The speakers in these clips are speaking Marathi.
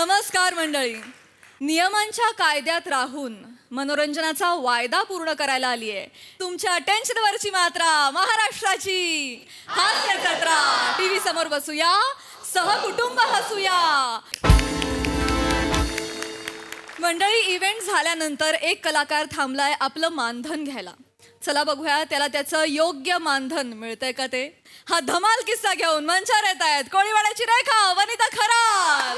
नमस्कार मंडळी. नियमांच्या कायद्यात राहून मनोरंजनाचा वायदा पूर्ण करायला आली आहे तुमच्या टेन्शनवरची मात्रा महाराष्ट्राची हास्य जत्रा. टीव्ही समोर बसूया, सहकुटुंब हसूया. मंडळी, इव्हेंट झाल्यानंतर एक कलाकार थांबलाय आपलं मानधन घ्यायला. चला बघूया त्याला त्याचं योग्य मानधन मिळतंय का ते. हा धमाल किस्सा घेऊन मंचावर येत आहेत कोळीवाड्याची रेखा, वनिता खरात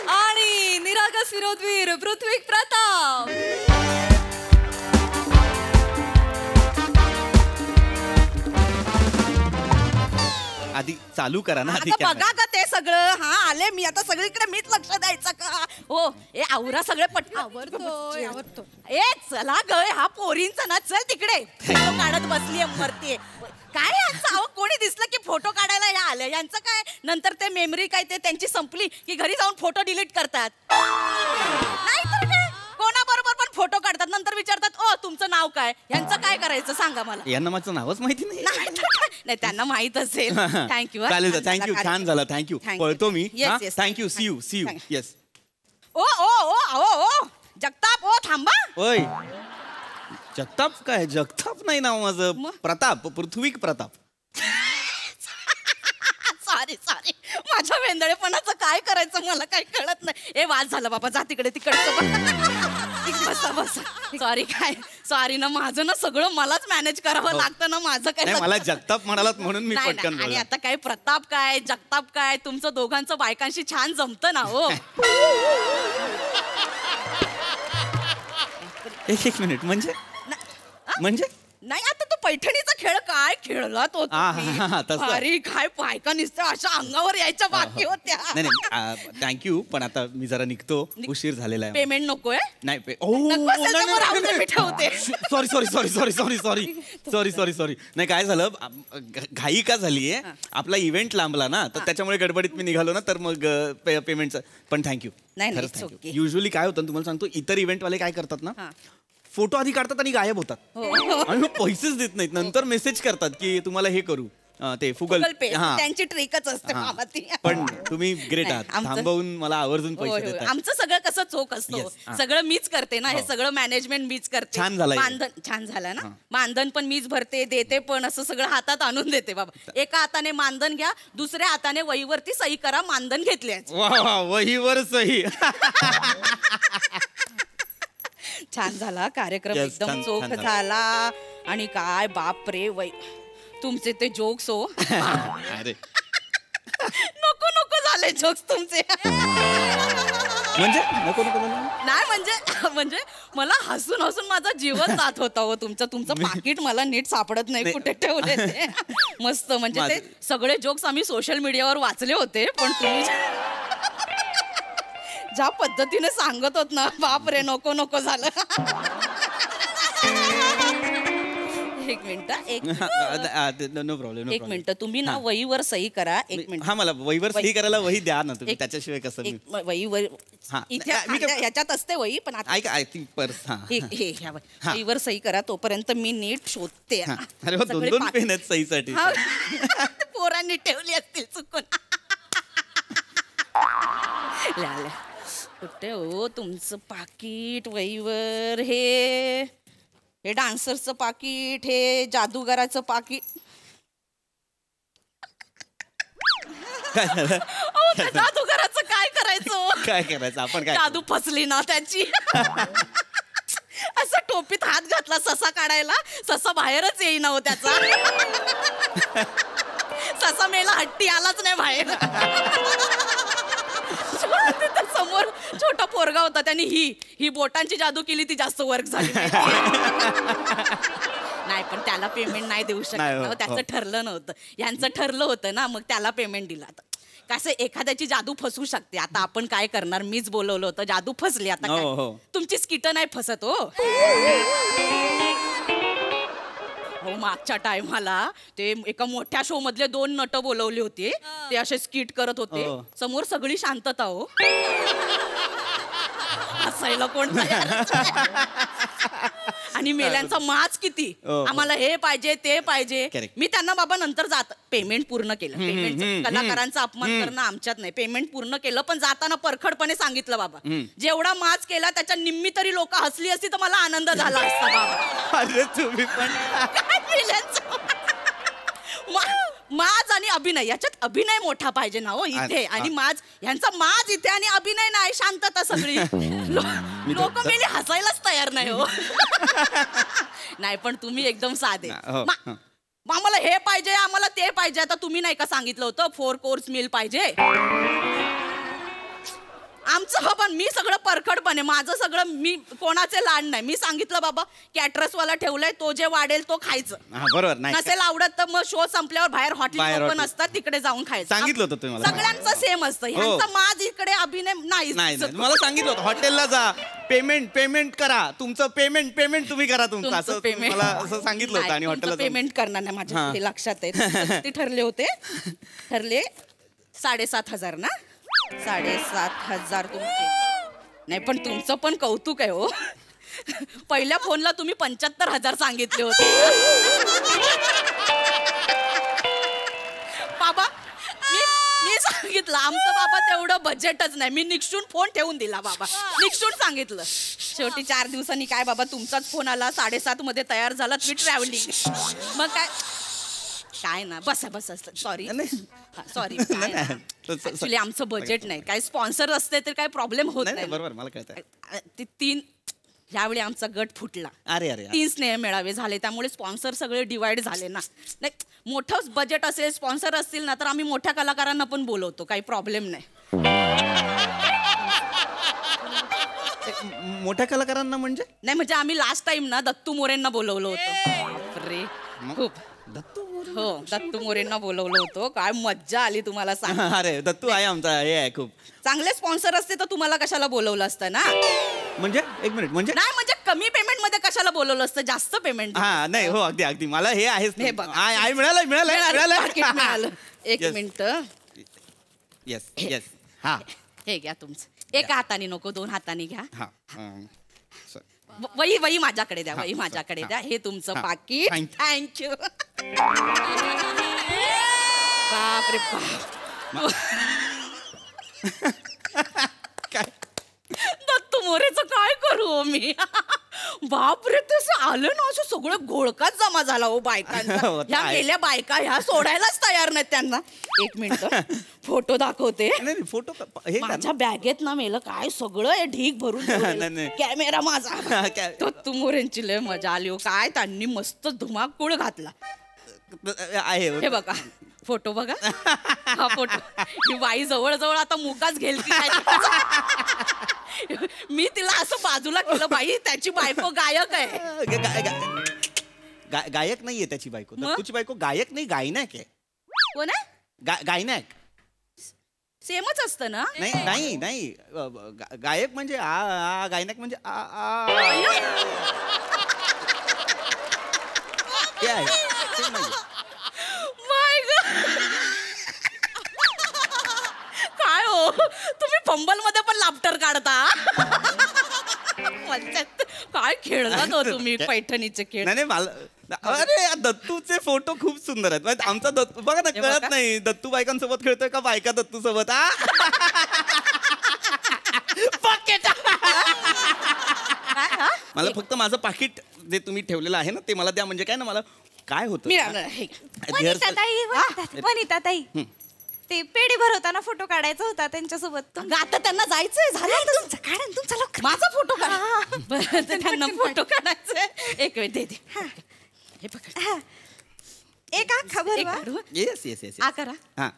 आणि निरागस विरोधवीर पृथ्वी प्रताप. आधी चालू करा ना. बघा का ते सगळं. हा आले मी आता सगळीकडे मीच लक्ष द्यायचं का. हो ए आवरा सगळे पटकन. आवरतो ए चला गय हा पोरींचा ना. चल तिकडे फोटो काढत बसलीये मरतीये. काय यांचं अहो कोणी दिसलं की फोटो काढायला या आले. यांचं काय नंतर ते मेमरी काय ते त्यांची संपली की घरी जाऊन फोटो डिलीट करतात. नाही तर काय कोणाबरोबर पण फोटो काढतात नंतर विचारतात ओ तुमचं नाव काय. यांचं काय करायचं सांगा मला. यांना माझं नावच माहिती नाही. नाही त्यांना माहित असेल. थँक्यू. चालेल थँक्यू. छान झालं. थँक्यू. पळतो मी. थँक्यू. See you. येस. ओ ओ ओ ओ ओ जगताप ओ थांबा. ओय जगताप काय. जगताप नाही नाव माझं. प्रताप. पृथ्वी प्रताप. सॉरी माझ्या वेंदळेपणाचं काय करायचं मला काही कळत नाही. ए वाद झाला बाबा जा तिकडे बसा बसा. सॉरी काय सॉरी ना. माझं ना सगळं मलाच मॅनेज करावं लागतं ना. माझं काय मला जगताप म्हणालात म्हणून मी पटकन. आणि आता काय प्रताप काय जगताप काय तुमचं दोघांचं बायकांशी छान जमतं ना. हो एक मिनिट. म्हणजे नाही आता तो पैठणीचा खेळ काय खेळला तो. अरे काय बायका नुसत्या अशा अंगावर यायच्या बाकी होत्या. नाही थँक्यू. पण आता मी जरा निघतो. उशीर झालेला आहे. पेमेंट नकोय. नाही सॉरी. नाही काय झालं घाई का झालीये. आपला इव्हेंट लांबला ना तर त्याच्यामुळे गडबडीत मी निघालो ना तर मग पेमेंटचं. पण थँक्यू. युजली काय होतं तुम्हाला सांगतो. इतर इव्हेंटवाले काय करतात ना फोटो आधी काढतात आणि गायब होतात आणि मग पैसेच देत नाहीत. नंतर मेसेज करतात की तुम्हाला हे करू ते फुगल पे. त्यांची ट्रिकच असते बाबा ती. पण तुम्ही ग्रेट आहात. थांबवून मला आवर्जून पैसे देतात. आमचं सगळं कसं चोख असतो. सगळं मीच करते ना. हे सगळं मॅनेजमेंट मीच करते. छान झालं. मानधन छान झालं ना. मानधन पण मीच भरते देते पण असं सगळं हातात आणून देते बाबा. एका हाताने मानधन घ्या दुसऱ्या हाताने वहीवरती सही करा. मानधन घेतले. वहीवर सही. छान झाला कार्यक्रम. एकदम चोख झाला. आणि काय बाप रे तुमचे ते जोक्स हो. अरे नको झाले जोक्स तुमचे. म्हणजे नको नाही म्हणजे मला हसून माझा जीवन जात होता हो. तुमचं पाकिट मला नीट सापडत नाही कुठे ठेवले ते. मस्त म्हणजे ते सगळे जोक्स आम्ही सोशल मीडियावर वाचले होते. पण तुम्ही ज्या पद्धतीने सांगत होत ना बाप रे नको झालं. एक मिनिट नो प्रॉब्लेम. एक मिनिट तुम्ही ना वहीवर सही करा. एक मिनिट. हा मला वहीवर सही करायला वही द्या ना तुम्ही. त्याच्याशिवाय कसं वहीवर ह्याच्यात असते वही. पण आय थिंक पर्स. वहीवर सही करा तोपर्यंत मी नीट शोधते. अरे दोन पेन आहेत सहीसाठी. पोरांनी ठेवली असतील चुकून. कुठे हो तुमचं पाकिट. वहीवर हे डान्सरचं पाकिट. हे जादूगाराचं पाकिट. जादूगाराचं काय करायचं. आपण काय जादू फसली ना त्याची. असं टोपीत हात घातला ससा काढायला. ससा बाहेरच येईना हो त्याचा. ससा मेला हट्टी आलाच नाही बाहेर. समोर छोटा पोरगा होता त्याने ही बोटांची जादू केली. ती जास्त वर्क झाली. नाही पण त्याला पेमेंट नाही देऊ शकत. त्याचं ठरलं नव्हतं. यांचं ठरलं होतं ना मग त्याला पेमेंट दिला. कसं एखाद्याची जादू फसू शकते. आता आपण काय करणार. मीच बोलवलं होतं जादू फसली. आता तुमची स्किट नाही फसत हो. मागच्या टायमाला ते एका मोठ्या शो मधले 2 नट बोलवले होते. ते असे स्किट करत होते. समोर सगळी शांतता हो. हसायला कोण आणि मेल्यांचा माज किती. आम्हाला हे पाहिजे ते पाहिजे. मी त्यांना बाबा नंतर जात पेमेंट पूर्ण केलं. पेमेंट कलाकारांचा अपमान करणं आमच्यात नाही. पेमेंट पूर्ण केलं पण जाताना परखडपणे सांगितलं बाबा जेवढा माज केला त्याच्या निम्मी तरी लोक हसली असती तर मला आनंद झाला असता बाबा. अरे तुम्ही पण माज आणि अभिनय याच्यात अभिनय मोठा पाहिजे ना हो इथे. आणि माज ह्यांचा माज इथे आणि अभिनय नाही. शांतता सगळी. लोक मेली हसायलाच तयार नाही हो. नाही पण तुम्ही एकदम साधे. आम्हाला हे पाहिजे आम्हाला ते पाहिजे. आता तुम्ही नाही का सांगितलं होतं 4 कोर्स मील पाहिजे. आमचं पण मी सगळं परखडपणे माझं सगळं मी कोणाचे लाड नाही. मी सांगितलं बाबा कॅटरस वाला ठेवलाय तो जे वाढेल तो खायचं. बरोबर नाही नसेल आवडत तर मग शो संपल्यावर बाहेर हॉटेल पण असतात तिकडे जाऊन खायचं. सांगितलं होतं तुम्ही मला. सगळ्यांचं सेम असतं. ह्यांचा माझ इकडे अभिनय नाही. मला सांगितलं होतं हॉटेलला जा पेमेंट करा. तुमचं पेमेंट तुम्ही करा तुमचं असं पेमेंट मला असं सांगितलं होतं. आणि हॉटेलला पेमेंट करणार नाही माझ्या हे लक्षात आहे. ते ठरले 7,500 ना. 7,500 तुमचे. नाही पण तुमचं पण कौतुक आहे हो. पहिल्या फोनला तुम्ही 75,000 सांगितले होते बाबा. मी सांगितलं आमचं बाबा तेवढं बजेटच नाही. मी निक्षून फोन ठेवून दिला बाबा. निक्षून सांगितलं. शेवटी 4 दिवसांनी काय बाबा तुमचाच फोन आला. 7:30 मध्ये तयार झाला. मी ट्रॅव्हलिंग. मग काय ना बसा सॉरी ऍक्च्युली आमचं बजेट नाही. काय स्पॉन्सर असते तर काय प्रॉब्लेम होत नाही. बरोबर मला कळतंय. ते 3 ह्यावेळी आमचा गट फुटला. अरे 3 स्नेह मेळावे झाले त्यामुळे स्पॉन्सर सगळे डिवाइड झाले ना. नाही मोठं बजेट असेल स्पॉन्सर असतील ना तर आम्ही मोठ्या कलाकारांना पण बोलवतो. काही प्रॉब्लेम नाही. मोठ्या कलाकारांना म्हणजे नाही म्हणजे आम्ही लास्ट टाइम ना दत्तू मोरेंना बोलवलं होतं. अरे खूप दत्तू मोरेंना बोलवलं होतं. काय मज्जा आली तुम्हाला सांग. अरे दत्तू आहे आमचा हे आहे खूप चांगले स्पॉन्सर असते तर तुम्हाला कशाला बोलवलं असतं ना. म्हणजे एक मिनिट म्हणजे नाही म्हणजे कमी पेमेंट मध्ये कशाला बोलवलं असतं जास्त पेमेंट. नाही हो अगदी मला हे आहेच. हे बघा मिळालं. एक मिनिट. येस हा हे घ्या तुमचं. एका हाताने नको 2 हाताने घ्या. वही माझ्याकडे द्या. वही माझ्याकडे द्या. हे तुमचं पाकीट. थँक्यू. बापरे बाप. काय दत्तू मोरेचं काय करू मी. बापरे तसं आलं ना असं सगळं घोळकाच जमा झाला हो बायकांचा. ह्या गेल्या बायका ह्या सोडायलाच तयार नाहीत त्यांना. 1 मिनिट फोटो दाखवते. फोटो माझ्या बॅगेत ना मेलं काय सगळं ढीक भरून कॅमेरा माझा. दत्तू मोरेंची लय मजा आली हो. काय त्यांनी मस्त धुमाकूळ घातला आहे. हे बघा फोटो बघा. हा फोटो ही बाई जवळ आता मुकाच घेईल की काय. मी तिला असं बाजूला केलं. बाई त्याची बायको गायक आहे. गायक नाहीये त्याची बायको. दत्तूची बायको गायक नाही गायनाक आहे. कोण आहे गायनाक. सेमच असतं ना. नाही गायक म्हणजे गायनाक म्हणजे काय हो तुम्ही फंबल मध्ये पण लाफ्टर काढता. काय खेळलात हो तुम्ही पैठणीचे खेळ. नाही मला अरे दत्तूचे फोटो खूप सुंदर आहेत. आमचा दत्तू बघा ना कळत नाही दत्तू बायकांसोबत खेळतोय का बायका दत्तू सोबत. मला फक्त माझं पाकिट जे तुम्ही ठेवलेलं आहे ना ते मला द्या. म्हणजे काय ना मला काय होतं वनिताताई ते पेढी भरवताना फोटो काढायचा होता त्यांच्यासोबत. आता त्यांना जायचंय. झालं तुमचं काढा तुमचा लवकर. माझा फोटो काढा. त्यांना फोटो काढायचंय. एक वेळ दे. हे पकड. एक आखा भरवा. येस करा. हा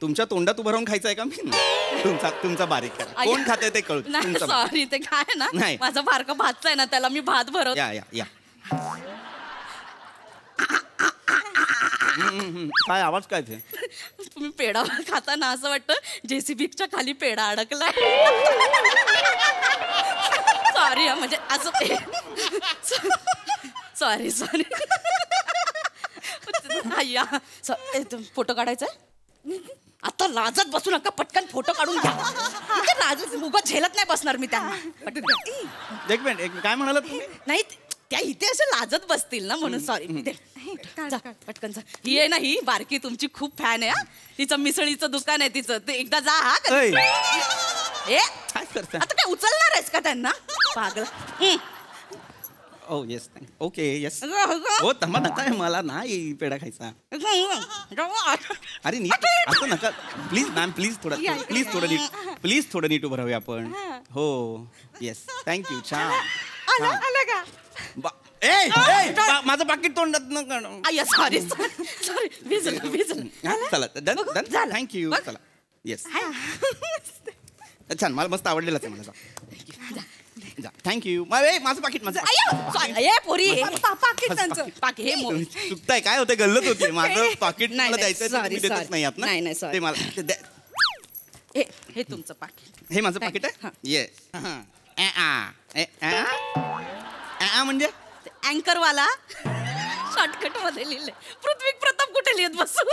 तुमच्या तोंडात उभं राहून खायचं आहे का मी. तुमचा बारीक करा. कोण खाते ते कळू. सॉरी ते काय ना माझा बारका भातचा आहे ना त्याला मी भात भरवतो. या काय आवाज काय ते. तुम्ही पेढा खाताना असं वाटतं जेसीबीच्या खाली पेढा अडकलाय. सॉरी म्हणजे असं सॉरी सॉरी. फोटो काढायचा आता लाजत बसू नका, पटकन फोटो काढून घ्या. म्हणजे लाजत उगाच झेलत नाही बसणार मी त्यांना. पटकन. एक मिनिट काय म्हणालात तुम्ही? नाही त्या इथे असे लाजत बसतील ना म्हणून सॉरी. पटकन जा. ही आहे ना, ही बारकी तुमची खूप फॅन आहे हा. तिचं मिसळीचं दुकान आहे तिचं, ते एकदा जा हा. ए काय करता? आता काय उचलणार आहेस का त्यांना पागल? ओ येस ओके येस. हो थांबा नका, मला नाही पेढा खायचा. अरे नीट असं नका प्लीज मॅम, प्लीज थोडं नीट उभं राहूया आपण. हो येस थँक्यू. छान. माझं पाकिट तोंडात न. सॉरी चला डन थँक्यू. चला येस छान, मला मस्त आवडलेलं आहे. मला थँक्यू. माझं पाकिट पोरी चुकताय, काय होतं गल्लत होती. माझं पाकिट मला द्यायचं नाही आत ना. ते मला हे तुमचं पाकिट. हे माझं पाकिट आहे. येस म्हणजे अँकर वाला शॉर्टकट मध्ये लिहिले. पृथ्वी प्रताप कुठे लिहित बसू.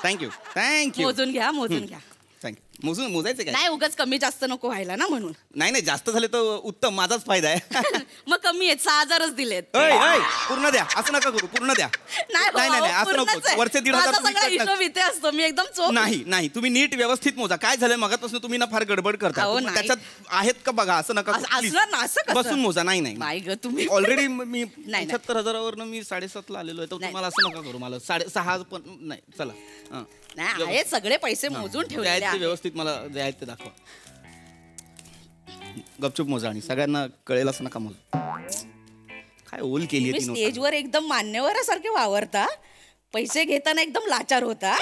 थँक्यू. मोजून घ्या थँक्यू. मोजायचं काय? नाही उगाच कमी जास्त नको व्हायला ना म्हणून. नाही जास्त झाले तर उत्तम, माझाच फायदा आहे. मग कमी आहेत, 6,000च दिलेत. पूर्ण द्या, असं नका करू. पूर्ण द्या. नाही असं नको. वरचे 1,500 हिशोब इथे असतो. मी एकदम चोख. नाही तुम्ही नीट व्यवस्थित मोजा. काय झालंय मगापासून तुम्ही ना फार गडबड करता. त्याच्यात आहेत का बघा, असं नका बसून मोजा. नाही ग तुम्ही ऑलरेडी मी 75,000 मी 7.5 आलेलो आहे, तर तुम्हाला असं नका करू. मला 6.5 पण नाही. चला नाही आहे, सगळे पैसे मोजून ठेवले व्यवस्थित. मला द्यायचं ते दाखवा. गपचूप मोजा आणि सगळ्यांना कळेल असं नका मोजा. काय ओल केली आहे स्टेजवर एकदम मान्यवरासारखे वावरता, पैसे घेताना एकदम लाचार होता.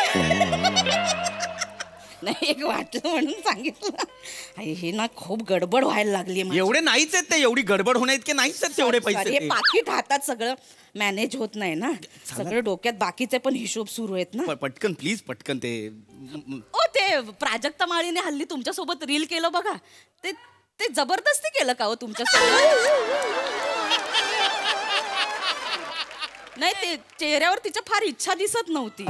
नाही एक वाटलं म्हणून सांगितलं. हे ना खूप गडबड व्हायला लागली. एवढे नाहीच आहेत ते, एवढी गडबड होण्या इतके नाहीच आहेत तेवढे पैसे. हे पाकिट हातात सगळं मॅनेज होत नाही ना, सगळं डोक्यात बाकीचे पण हिशोब सुरू आहेत ना. पटकन प्लीज पटकन. ते प्राजक्ता माळीने हल्ली तुमच्या सोबत रील केलं बघा, ते जबरदस्ती केलं का हो तुमच्या सोबत? नाही ते चेहऱ्यावर तिच्या फार इच्छा दिसत नव्हती.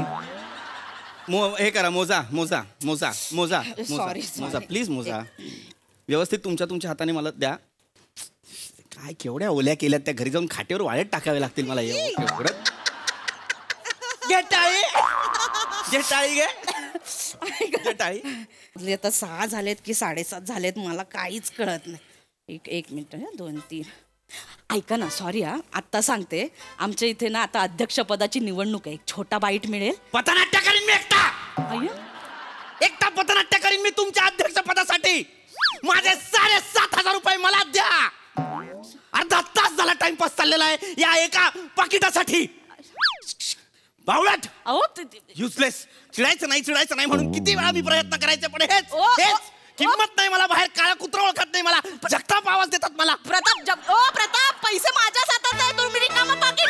हे करा, मोजा सॉरी प्लीज मोजा व्यवस्थित. तुमच्या हाताने मला द्या. काय केवढ्या ओल्या केल्यात त्या, घरी जाऊन खाटेवर वाळत टाकावे लागतील मला. आता 6 झालेत की 7.5 झालेत, मला काहीच कळत नाही. एक मिनिट 2 3. ऐका ना, सॉरी हा, आत्ता सांगते. आमच्या इथे ना आता अध्यक्षपदाची निवडणूक आहे. एक छोटा बाईट मिळेल. पथनाट्य करीन मी एकटा पथनाट्य करीन मी तुमच्या अध्यक्षपदासाठी. माझे 7,500 रुपये मला द्या. अर्धा तास झाला टाइमपास चाललेला आहे या एका पाकिटासाठी. बावळट, युजलेस. चिडायचं नाही म्हणून किती वेळा मी प्रयत्न करायचे, पण हेच किंमत नाही मला. बाहेर काळा कुत्रा ओळखत नाही मला. जगताप आवाज देतात मला. प्रताप पैसे माझ्याच हातात आहे, तुम्ही रिकामं पाकीट.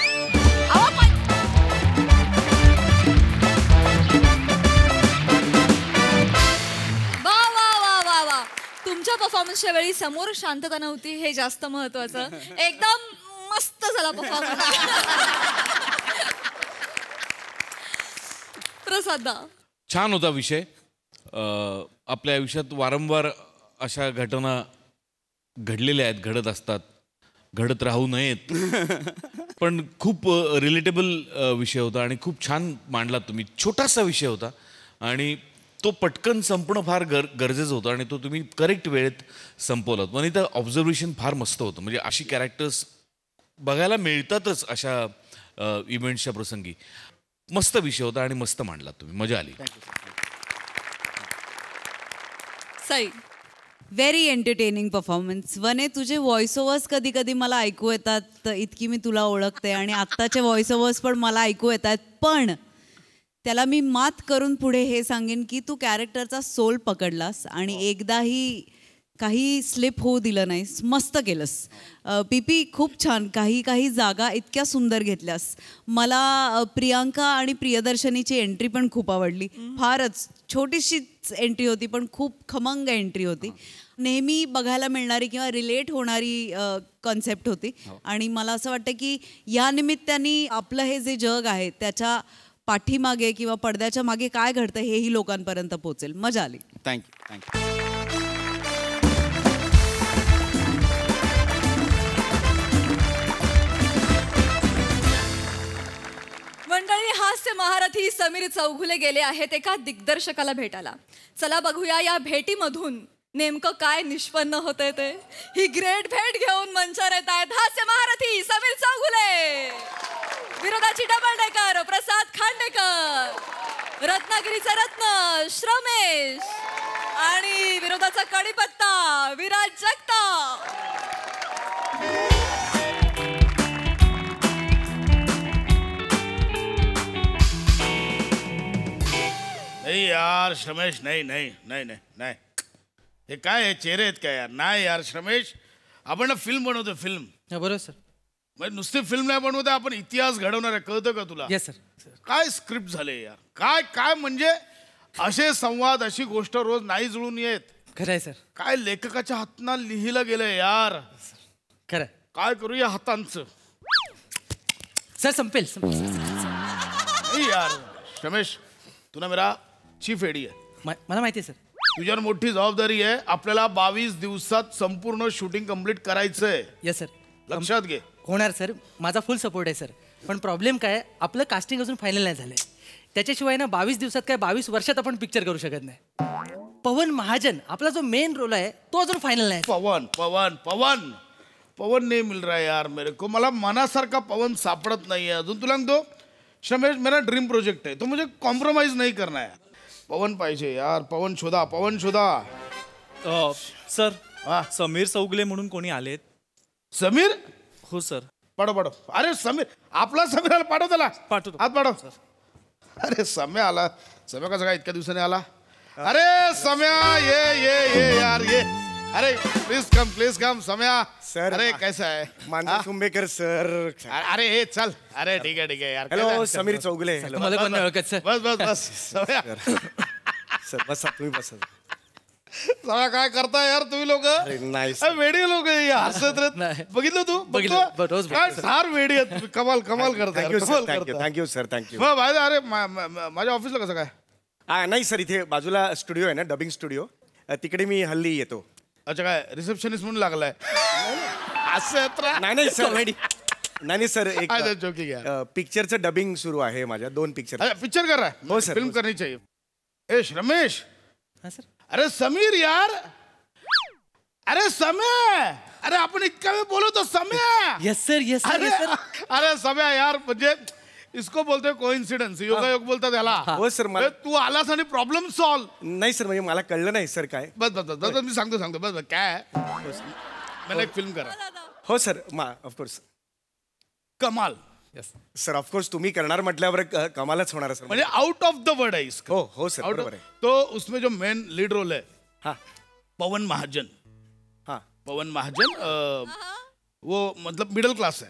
वा तुमच्या परफॉर्मन्सच्या वेळी समोर शांतता नव्हती, हे जास्त महत्वाचं. एकदम मस्त झाला परफॉर्मन्स. प्रसादा छान होता विषय. आपल्या आयुष्यात वारंवार अशा घटना घडलेल्या आहेत, घडत असतात, घडत राहू नयेत. पण खूप रिलेटेबल विषय होता आणि खूप छान मांडला तुम्ही. छोटासा विषय होता आणि तो पटकन संपणं फार गरजेचं होतं आणि तो तुम्ही करेक्ट वेळेत संपवलात. म्हणजे तर ऑब्झर्वेशन फार मस्त होतं. म्हणजे अशी कॅरेक्टर्स बघायला मिळतातच अशा इव्हेंट्सच्या प्रसंगी. मस्त विषय होता आणि मस्त मांडलात तुम्ही, मजा आली. Sai very entertaining performance. वने तुझे व्हॉइस ओव्हर्स कधी कधी मला ऐकू येतात, तर इतकी मी तुला ओळखते आणि आत्ताचे व्हॉइस ओव्हर्स पण मला ऐकू येतात. पण त्याला मी मात करून पुढे हे सांगेन की तू कॅरेक्टरचा सोल पकडलास आणि एकदाही काही स्लिप होऊ दिलं नाहीस. मस्त केलंस. पीपी खूप छान. काही जागा इतक्या सुंदर घेतल्यास. मला प्रियांका आणि प्रियदर्शनीची एंट्री पण खूप आवडली. फारच छोटीशीच एंट्री होती पण खूप खमंग एंट्री होती. नेहमी बघायला मिळणारी किंवा रिलेट होणारी कॉन्सेप्ट होती. आणि मला असं वाटतं की या निमित्ताने आपलं हे जे जग आहे त्याच्या पाठीमागे किंवा पडद्याच्या मागे काय घडतं हेही लोकांपर्यंत पोहोचेल. मजा आली. थँक्यू. मंडळी, हास्य महारथी समीर चौघुले गेले आहेत एका दिग्दर्शकाला भेटायला. चला बघूया या भेटीमधून नेमकं काय निष्पन्न होतंय ते. ही ग्रेट भेट घेऊन मंचावर येत आहेत हास्य महारथी समीर चौघुले, विरोधाची डबल डेकर प्रसाद खांडेकर, रत्नागिरीचा रत्न श्रमेश आणि विरोधाचा कडीपत्ता विराज जगताप. नाही यार श्रमेश, नाही नाही नाही नाही नाही, हे काय आहे, चेहरे आहेत काय यार? नाही यार श्रमेश, आपण ना फिल्म बनवतो, फिल्म. बरोबर सर. म्हणजे नुसती फिल्म नाही बनवतो, आपण इतिहास घडवणार आहे, कळतं का तुला? Yes sir. काय स्क्रिप्ट झाले यार, काय काय म्हणजे असे संवाद, अशी गोष्ट रोज नाही जुळून येत. खरं आहे सर. काय लेखकाच्या हातानं लिहिलं गेलंय यार. खरं काय करू या हातांचं? सर. संपेल. नाही यार रमेश, तू ना मेरा चीफ एडी आहे. मला माहिती आहे सर. तुझ्यावर मोठी जबाबदारी आहे. आपल्याला 22 दिवसात संपूर्ण शूटिंग कंप्लीट करायचंय. Yes sir. लक्षात घे. होणार सर, माझा फुल सपोर्ट आहे सर. पण प्रॉब्लेम काय, आपलं कास्टिंग अजून फायनल नाही झालंय. त्याच्याशिवाय ना 22 दिवसात काय 22 वर्षात आपण पिक्चर करू शकत नाही. पवन महाजन आपला जो मेन रोल आहे तो अजून फायनल नाही. पवन पवन पवन पवन नाही मिल रहा है यार मेरे को. मला मनासारखा पवन सापडत नाहीये अजून. तुला सांगतो शमेश, मेरा ड्रीम प्रोजेक्ट है तो मुझे कॉम्प्रोमाइज नहीं करना है. पवन पाहिजे यार, पवन शोधा, पवन शोधा. सर, समीर चौगुले म्हणून कोणी आलेत? समीर? हो सर. पाठव पाठव. अरे समीर, आपला समीर पाठव, त्याला पाठवतो. हात पाठव. अरे सम्या आला. सम्या कसा काय इतक्या दिवसाने आला? अरे सम्या, ये यार ये. अरे प्लीज कम सम्या. सर, अरे कैसा है? मानसी कुंभेकर सर. अरे हे चल. अरे ठीक आहे यार. हॅलो समीर चौगुले. मला कोण नाही ओळखत सर. बस सम्या. सर बसा, तुम्ही बसा. सम्या काय करताय यार तुम्ही लोक? नाही वेडी लोक हसत राहत. बघितलं तू? रोज काय फार वेडी आहेत. कमाल करताय. Thank you sir. थँक्यू. अरे माझ्या ऑफिसला कसं काय? नाही सर, इथे बाजूला स्टुडिओ आहे ना, डबिंग स्टुडिओ, तिकडे मी हल्ली येतो. अच्छा, काय रिसेप्शनिस्ट म्हणून लागलाय? असं नाही सर. नाही सर, एक जोकिंग पिक्चरचं डबिंग सुरू आहे माझ्या. 2 पिक्चर. पिक्चर कर रहा है? हो सर. फिल्म करनी चाहिए. ए रमेश. सर. अरे समीर यार. अरे समय. अरे आपण इतका वेळ बोलतो Samya. Yes sir. Yes sir. अरे सम्या यार, म्हणजे इसको बोलतोय कोइन्सिडन्स, योगायोग बोलतात याला. हो सर. मला तू आलास आणि प्रॉब्लेम सॉल्व. नाही सर, म्हणजे मला कळलं नाही सर काय. बस मी सांगतो बस काय. मला एक फिल्म करा. हो सर. ऑफकोर्स. कमाल. सर ऑफकोर्स तुम्ही करणार म्हटल्यावर कमालच होणार सर. म्हणजे आउट ऑफ द वर्ड आहे इसका. हो सर, बरोबर आहे. तो उसमें जो मेन लीड रोल है, हाँ, पवन महाजन. हाँ, पवन महाजन वो मतलब मिडल क्लास है.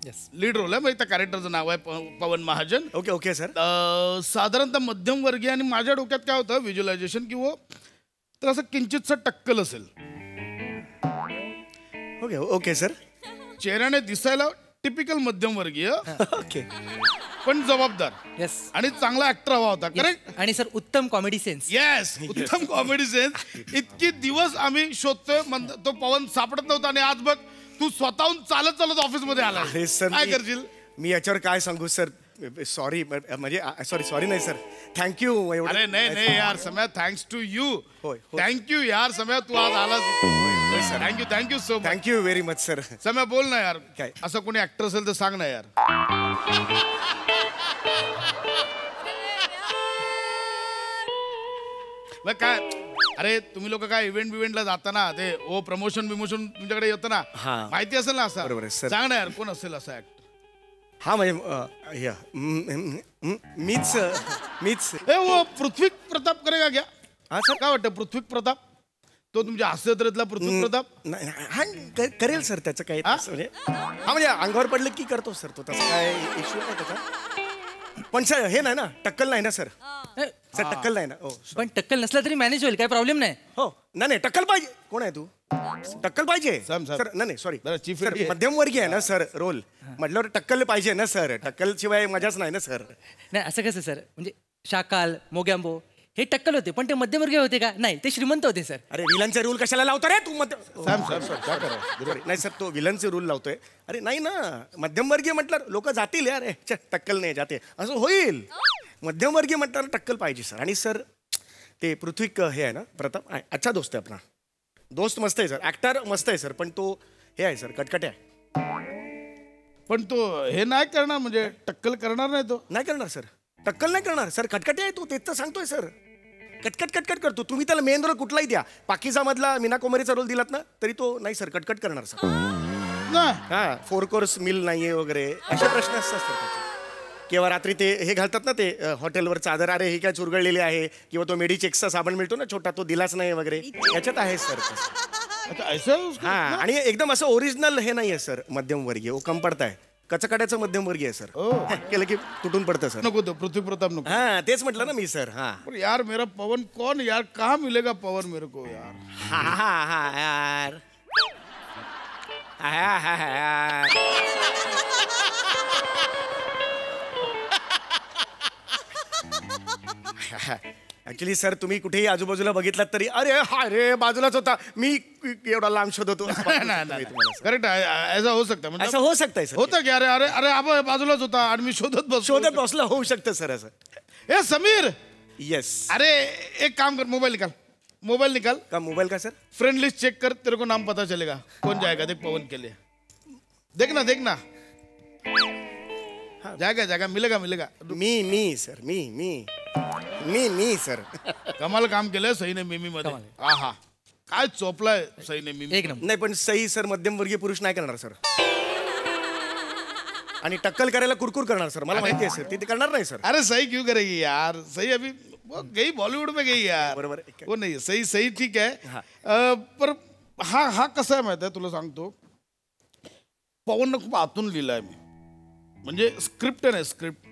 येस. लीड रोल आहे. म्हणजे त्या कॅरेक्टरचं नाव आहे पवन महाजन. Okay sir. साधारणतः मध्यमवर्गीय. आणि माझ्या डोक्यात काय होतं व्हिज्युअलायझेशन की वो तर असं किंचितसं टक्कल असेल. Okay sir. चेहऱ्याने दिसायला टिपिकल मध्यमवर्गीय, ओके, पण जबाबदार. येस. आणि चांगला ऍक्टर हवा होता. करेक्ट. आणि सर उत्तम कॉमेडी सेन्स. येस, उत्तम कॉमेडी सेन्स. इतकी दिवस आम्ही शोधतोय, तो पवन सापडत नव्हता. आणि आज बघ तू स्वतःहून चालत ऑफिस मध्ये आला. अरे सर, काय करशील? मी याच्यावर काय सांगू सर. सॉरी, म्हणजे सॉरी नाही सर. थँक्यू. अरे नाही यार सम्या, थँक्स टू यू. होय. थँक्यू यार सम्या, तू आज आलास. Thank you so much. Thank you very much sir. Samya बोल ना यार. काय? असं कोणी ऍक्टर असेल तर सांग ना यार. काय अरे तुम्ही लोक काय इव्हेंटला जाताना ते प्रमोशन तुमच्याकडे येतं ना, माहिती असेल ना असं. बरोबर सर. सांग ना यार, कोण असेल असा ऍक्टर? हा म्हणजे मीच. पृथ्वी प्रताप करेगा क्या? हा सर. काय वाटतं पृथ्वी प्रताप? तो तुमच्या हास्यजत्रेतला पृथ्वी प्रताप? नाही, हा करेल सर. त्याचं काही म्हणजे म्हणजे अंगावर पडलं की करतो सर तो. तसं काय इश्यू नाही त्याचा. पण सर हे नाही ना, टक्कल नाही ना सर. सर टक्कल नाही ना. पण टक्कल नसला तरी मॅनेज होईल, काय प्रॉब्लेम नाही. हो नाही टक्कल पाहिजे. कोण आहे तू? टक्कल पाहिजे सर. सर. नाही सॉरी बरं, chief सर, आहे. मध्यमवर्गीय आहे ना सर रोल म्हटल्यावर टक्कल पाहिजे ना सर. टक्कल शिवाय मजाच नाही ना सर. नाही असं कसं सर, म्हणजे शाकाल मोगॅम्बो हे टक्कल होते पण ते मध्यमवर्गीय होते का? नाही, ते श्रीमंत होते सर. अरे विलनचे रूल कशाला लावतो रे तू सॅम सर काय करा Sorry. नाही सर तो विलनचे रूल लावतोय. अरे नाही ना मध्यमवर्गीय म्हटलं लोक जातील यार टक्कल नाही जाते असं होईल. मध्यमवर्गीय म्हटल्यावर टक्कल पाहिजे सर. आणि सर ते पृथ्वीक हे आहे ना प्रताप अच्छा दोस्त आहे आपला. दोस्त मस्त आहे सर. ऍक्टर मस्त आहे सर पण तो हे आहे सर कटकट आहे. पण तो हे नाही करणार म्हणजे टक्कल करणार नाही तो. नाही करणार सर. टक्कल नाही करणार सर. कटकटे आहे तो तेच तर सांगतोय सर. कटकट कटकट करतो. तुम्ही त्याला मेन रोल कुठलाही द्या. पाकिजा मधला मीना कुमारीचा रोल दिलात ना तरी तो नाही सर कटकट करणार सर. नाही हा 4 कोर्स मिल नाहीये वगैरे असे प्रश्न असतात सर त्याचे. किंवा रात्री ते हे घालतात ना ते हॉटेलवर चादर अरे ही काय चुरगळलेली आहे किंवा तो मेडिचेक्सचा साबण मिळतो ना छोटा तो दिलाच नाही वगैरे याच्यात आहे सर. अच्छा ऐसा हा आणि एकदम असं ओरिजिनल हे नाहीये सर मध्यमवर्गीय. ओ कम पडताय कचकड्याचं मध्यमवर्गीय आहे सर. केलं की तुटून पडतं सर. नको तो पृथ्वी प्रताप नको. हा तेच म्हटलं ना मी सर. हा पर यार मेरा पवन कौन यार कहाँ मिलेगा पवन मेरे को यार. हा हा हा यार हा हा हा यार. ऍक्च्युली सर तुम्ही कुठेही आजूबाजूला बघितलात तरी अरे हा रे बाजूलाच होता मी एवढा लांब शोधतो. करेक्ट ऐसा हो सकता है असं होऊ शकतंय सर. होता क्या अरे अरे अरे आप बाजूलाच होता आणि मी शोधत बसलं होऊ शकतं सर असं. ए समीर येस. अरे एक काम कर मोबाइल निकाल का मोबाईल का सर. फ्रेंड लिस्ट चेक कर तेरे को नाम पता चलेगा कौन जाएगा. देख पवन के लिए देखना जाएगा मिलेगा मी सर मी सर. कमाल काम केलंय सईने मिमी मध्ये. आहा काय चोपलाय सईने मिमी. एक नंबर. नाही पण सई सर मध्यमवर्गीय पुरुष नाही करणार सर. आणि टक्कल करायला कुरकुर करणार सर. मला माहिती आहे सर ते करणार नाही सर. अरे सही क्यों करेगी यार. सही अभी वो गई बॉलीवुड में गई यार. बरोबर. वो नाही सही ठीक आहे. पर हा कसा आहे माहिती आहे तुला सांगतो. पवननं खूप आतून लिहिलाय मी. म्हणजे स्क्रिप्ट आहे ना script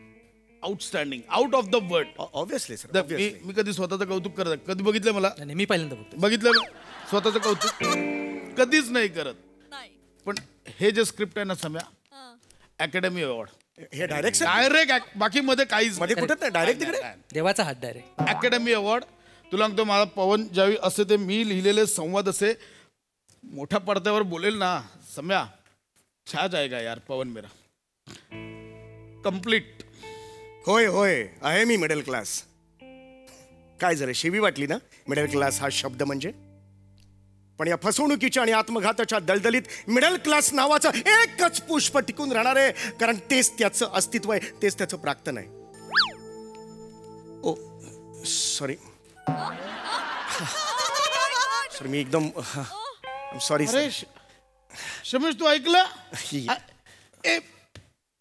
outstanding out of the world. Obviously sir. मी कधी स्वतःचं कौतुक करत कधी बघितलं मला. नाही, मी पहिल्यांदा बघतो. बघितलं स्वतःचं कौतुक कधीच नाही करत. पण हे जे स्क्रिप्ट आहे ना सम्या अकॅडमी अवॉर्ड हे डायरेक्ट डायरेक्ट बाकी मध्ये काहीच मध्ये कुठं नाही डायरेक्ट तिकडे. देवाचा हात डायरेक्ट. Academy award. तुला सांगतो मला पवन ज्यावेळी असे ते मी लिहिलेले संवाद असे मोठ्या पडद्यावर बोलेल ना सम्या छा जाएगा यार पवन मेरा कंप्लीट. होय आहे मी मिडल क्लास. काय जरा शिवी वाटली ना मिडल क्लास हा शब्द म्हणजे. पण या फसवणुकीच्या आणि आत्मघाताच्या दलदलीत मिडल क्लास नावाचं एकच पुष्प टिकून राहणार आहे कारण तेच त्याचं अस्तित्व आहे तेच त्याचं प्राक्तन आहे. ओ सॉरी सर मी एकदम सॉरी अरे शमेश तू ऐकलं.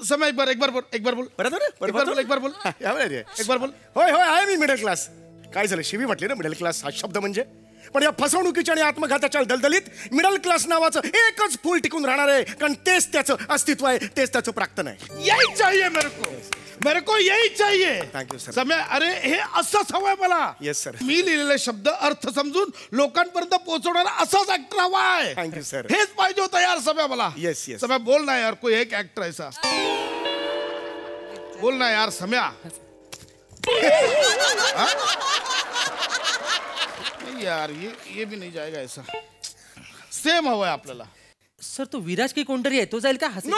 समय एक बार बोल एक बार बोल. होय आहे मी मिडल क्लास. काय झालं शिवी म्हटली ना मिडल क्लास हा शब्द म्हणजे. पण या फसवणुकीच्या आणि आत्मघाताच्या दलदलीत मिडल क्लास नावाचं एकच फूल टिकून राहणार आहे कारण तेच त्याचं अस्तित्व आहे तेच त्याचं प्राक्तन आहे. यही चाहिए मेरे को यही चाहिए. Thank you sir. समय अरे हे असंच हवंय मला. Yes sir. मी लिहिलेले शब्द अर्थ समजून लोकांपर्यंत पोहोचवणारा असाच ऍक्टर हवाय. Thank you sir. हेच पाहिजे होतं यार समय मला. येस समय बोल ना यार कोई एक एक्टर ऐसा बोल ना यार सम्या. यार ये भी नहीं जाएगा ऐसा. सेम हवाय आपल्याला. सर तो विराज की कोणतरी आहे तो जाईल का हसे.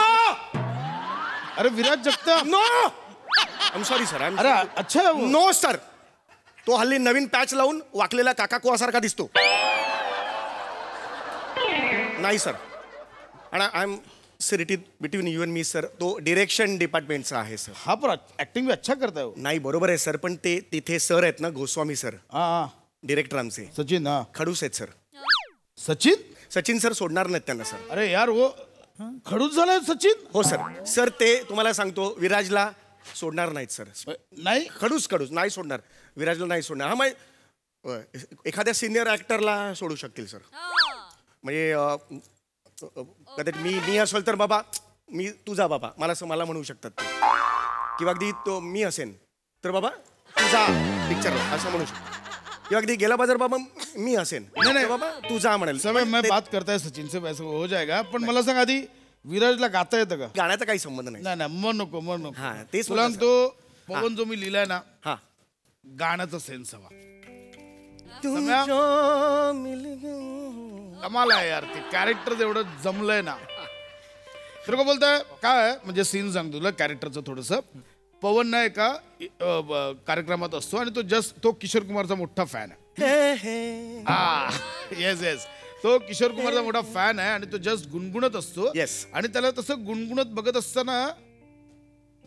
अरे Viraj Jagtap. No I am sorry sir. अरे अच्छा नो सर. तो हल्ली नवीन पॅच लावून वाकलेला काका कुवासारखा दिसतो. नाही सर. आणि आय एम सिरिटी between you and me sir. तो डिरेक्शन डिपार्टमेंटचा आहे सर. हा पर ऍक्टिंग भी अच्छा करता है. नाही बरोबर आहे सर पण ते तिथे सर आहेत ना गोस्वामी सर हा डिरेक्टर आमचे सचिन. हा खडूस आहेत सर. सचिन सर सोडणार नाहीत त्यांना सर. अरे यार वो खडूस झालाय सचिन. हो सर ते तुम्हाला सांगतो विराजला सोडणार नाहीत सर. नाही खडूस नाही सोडणार विराजला नाही सोडणार. हा मग एखाद्या सिनियर ऍक्टरला सोडू शकतील सर. म्हणजे कदाचित मी असेल तर बाबा मी तुझा बाबा मला म्हणू शकतात ते. किंवा अगदी तो मी असेन तर बाबा तुझा पिक्चरला असं म्हणू शकतो. किंवा अगदी गेला बाजार बाबा मी असेन नाही. बाबा तू जा म्हणाल समय मैं बात करता है सचिन से वैसे हो जाएगा पण मला सांग आधी विराजला गाता येतं का? गाण्याचा काही संबंध नाही. नाही मन नको हा, तेच तुला म्हणलं तो पवन जो मी लिहिलाय ना हा गाण्याचा सेन्स हवा. तुझ्या कमाल आहे यार ते कॅरेक्टर एवढं जमलंय ना. तर का बोलताय काय म्हणजे सीन सांगतो तुला कॅरेक्टरचं थोडस. पवन ना एका कार्यक्रमात असतो आणि तो किशोर कुमारचा मोठा फॅन आहे. येस येस तो किशोर कुमारचा मोठा फॅन आहे आणि तो जस्ट गुणगुणत असतो. Yes. आणि त्याला तसं गुणगुणत बघत असताना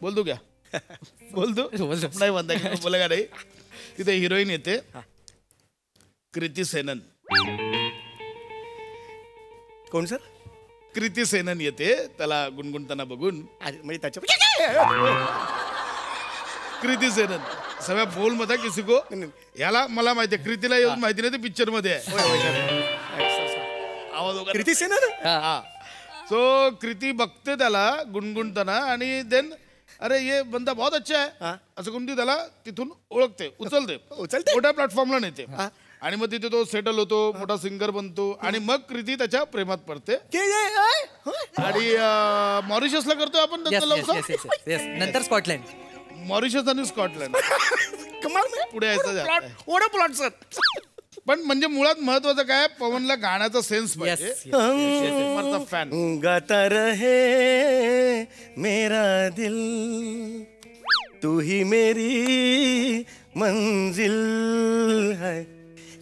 बोलतो क्या बोलतो नाही म्हणता बोला का नाही. तिथे हिरोईन येते कृती सेनन. कोण सर? कृती सेनन येते त्याला गुणगुणताना बघून. म्हणजे त्याच्या कृती सेनन सगळ्या बोल मध्ये किसी को याला मला माहितीये कृतीला येऊन माहिती नाही ते पिक्चर मध्ये आहे. आवाज वगैरे कृती सेनन. हा सो कृती बघते त्याला गुणगुणताना आणि देन अरे ये बंदा बहुत अच्छा है असं कोणती त्याला तिथून ओळखते उचलते मोठ्या प्लॅटफॉर्मला नेते आणि मग तिथे तो सेटल होतो मोठा सिंगर बनतो आणि मग कृती त्याच्या प्रेमात पडते आणि मॉरिशसला करतोय आपण नंतर स्कॉटलँड. मॉरिशस आणि स्कॉटलँड कमाल पुढे यायचं. ओढा प्लॉट सर. पण म्हणजे मुळात महत्वाचं काय पवनला गाण्याचा सेन्स पाहिजे. फॅन गाता रहे मेरा दिल तू ही मेरी मंजिल है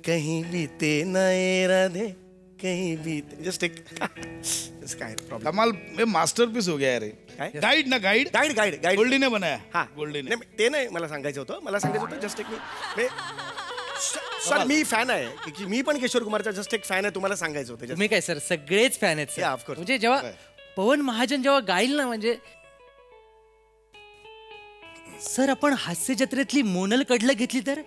कहीं बीते नए राधे कहीं बीते जस्ट एक काय कमाल मास्टरपीस हो गया यार. गाइड ना guide guide guide guide Goldie ने बनाया. हा गोल्डी ने ते नाही मला सांगायचं होतं जस्ट एक मी सर मी फॅन आहे की मी पण किशोर कुमारचा जस्ट एक फॅन आहे तुम्हाला सांगायचं होतं. तुम्ही काय सर सगळेच फॅन आहेत Yeah, of course. म्हणजे जेव्हा पवन महाजन जेव्हा गाईल ना म्हणजे सर आपण हास्य जत्रेतली मोनल कडलं घेतली तर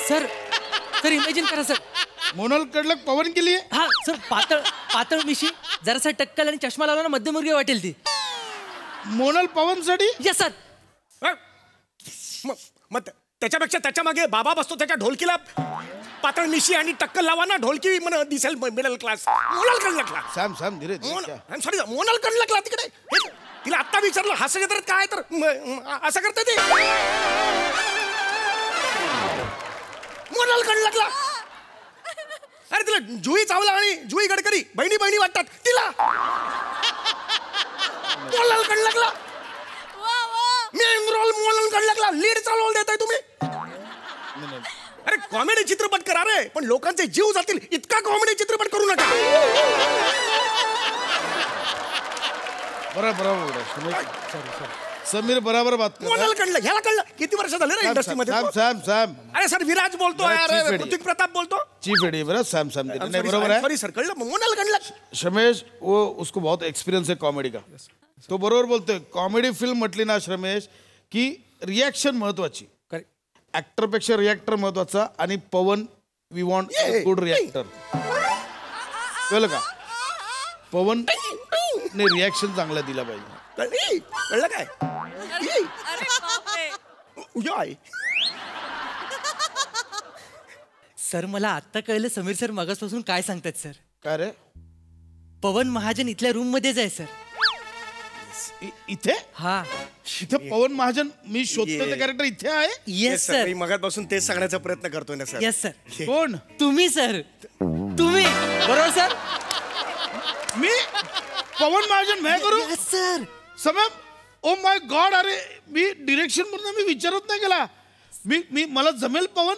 सर सर इमॅजिन करा सर मोनल कडलं पवन केली. हा सर पातळ पातळ मिशी जरासा टक्कल आणि चष्मा लावला ना मध्यमवर्गीय वाटेल ती मोनल पवन साठी. Yes sir. मग त्याच्यापेक्षा त्याच्या मागे बाबा बसतो त्याच्या ढोलकीला पातळ मिशी आणि टक्कल लावा ना ढोलकी मला दिसेल मिडल क्लास. मोनल कडला क्लास सॅम धीरे सॉरी मोनल कडला क्लास तिकडे तिला आत्ता विचारलं हास्य जत्रेत काय तर असं करते ते मोनल कडला क्लास. अरे तिला जुई चावला आणि जुई गडकरी बहिणी बहिणी वाटतात तिला मोनल कडला क्लास. मेन रोल मोनल कडला लीड चालवून देताय तुम्ही. अरे कॉमेडी चित्रपट करा रे पण लोकांचे जीव जातील इतका कॉमेडी चित्रपट करू नका. बरोबर समीर बराबर बात कर. मोनल कडलं ह्याला कळलं किती वर्ष झाले रे इंडस्ट्रीमध्ये. सॅम अरे सर विराज बोलतो ऋतिक प्रताप बोलतो चीफ एडी बरं सॅम नहीं बरोबर है. सॉरी सर कळलं मोनल कडलं. श्रमेश वो उसको बहुत एक्सपीरियंस है कॉमेडी का तो बरोबर बोलतोय. कॉमेडी फिल्म म्हटली ना श्रमेश की रिॲक्शन महत्वाची. ऍक्टर पेक्षा रिॲक्टर महत्वाचा आणि पवन वी वॉन्ट गुड रिॲक्टर. कळलं का पवन ने रिॲक्शन चांगला दिला पाहिजे. कळलं काय सर मला आता कळलं समीर सर मगासपासून काय सांगतात सर. काय रे पवन महाजन इथल्या रूम मध्येच आहे सर. इथे हा इथे पवन महाजन मी शोधतो ते कॅरेक्टर इथे आहे. येस सर मी मगापासून तेच सांगण्याचा प्रयत्न करतोय ना सर. Yes sir. कोण तुम्ही सर तुम्ही बरोबर सर. मी पवन महाजन मैं करू सर. समय ओ माय गॉड अरे मी डिरेक्शन म्हणून मी विचारत नाही गेला. मी मला जमेल पवन.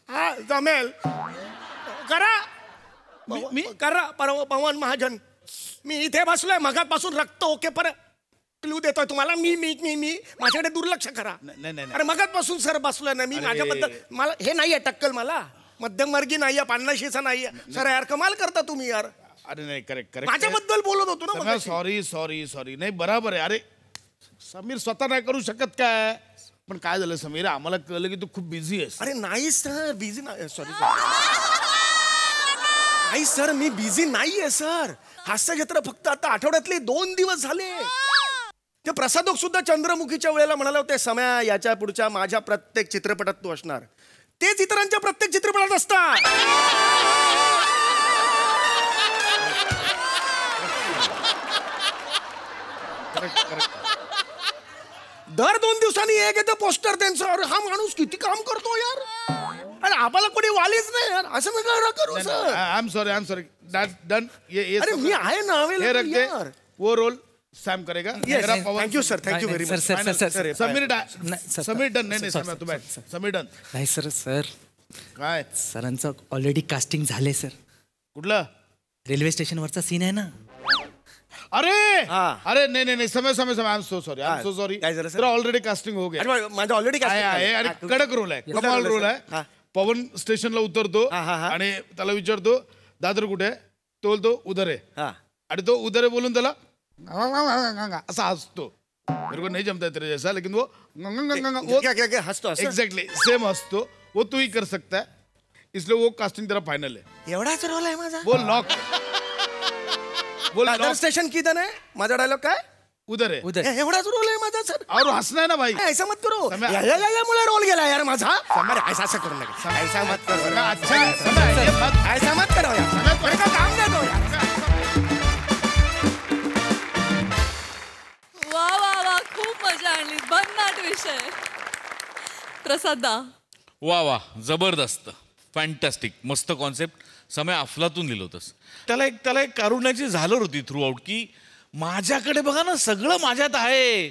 हा जमेल करा मी करा पवन महाजन. मी इथे बसलोय मगापासून रक्त ओके पर क्लू देतोय तुम्हाला. मी मी मी मी माझ्याकडे दुर्लक्ष करा. नाही अरे मगापासून सर बसलोय ना मी. माझ्याबद्दल मला हे नाहीये टक्कल मला मध्यमवर्गीय नाहीये 50शीचा नाहीये सर. यार कमाल करता तुम्ही यार. अरे नाही करेक्ट माझ्याबद्दल बोलत होतो ना. सॉरी नाही बरोबर आहे. अरे समीर स्वतः नाही करू शकत काय. पण काय झालं समीर आम्हाला कळलं की तू खूप बिझी आहेस. अरे नाही सर बिझी नाही. सॉरी नाही सर मी बिझी नाहीये सर. हास्य जत्रा फक्त आता आठवड्यातले 2 दिवस झाले. ते प्रसादोक सुद्धा चंद्रमुखीच्या वेळेला म्हणाला होते, सम्या याच्या पुढच्या माझ्या प्रत्येक चित्रपटात तू असणार. तेच इतरांच्या प्रत्येक चित्रपटात असतात. दर 2 दिवसांनी एक येतं पोस्टर त्यांचं. अरे हा माणूस किती काम करतो यार, आणि आम्हाला कोणी वालीच नाही यार, असं नका करू sir. I am sorry done. अरे मी आहे ना यार. वो रोल सैम करेगा. Thank you sir, thank you very much. Sameer done. नाही समीर डन. नाही सर काय सरांचं ऑलरेडी कास्टिंग झालंय सर. कुठलं? रेल्वे स्टेशनवरचा सीन आहे ना. अरे नहीं समय आई एम सो सॉरी तेरा ऑलरेडी कास्टिंग हो गया. माझं ऑलरेडी आहे आणि कडक रोल आहे, कमाल रोल आहे. पवन स्टेशनला उतरतो आणि त्याला विचारतो दादर कुठे आहे, तो बोलतो उधर आहे, आणि तो उधर आहे बोलून त्याला असा हसतो. मेरे को नहीं जमता है तेरे जैसा, लेकिन वो हसतो. एग्जैक्टली सेम हसतो. वो तू ही कर सकता है, इसलिए वो कास्टिंग तेरा फाइनल है. एवढाच रोल आहे माझा. वो लॉक. दादर स्टेशन किधर है? माझा डायलॉग काय? उधर है. एवढाच रोल आहे माझा सर. और हंसना है ना भाई. ऐसा मत करो. मुळे रोल गेला यार माझा. ऐसा असं करू नका. ऐसा मत करो. अच्छा ऐसा मत करो यार. काम देतो यार. वा वा वा, खूप मजा आणली. भन्नाट विषय. प्रसाद दा. वा जबरदस्त, फॅन्टॅस्टिक, मस्त कॉन्सेप्ट. समय अफलातून लिहिलं होतंस. त्याला एक कारुण्याची झालर होती थ्रू आउट, की माझ्याकडे बघा ना सगळं माझ्यात आहे,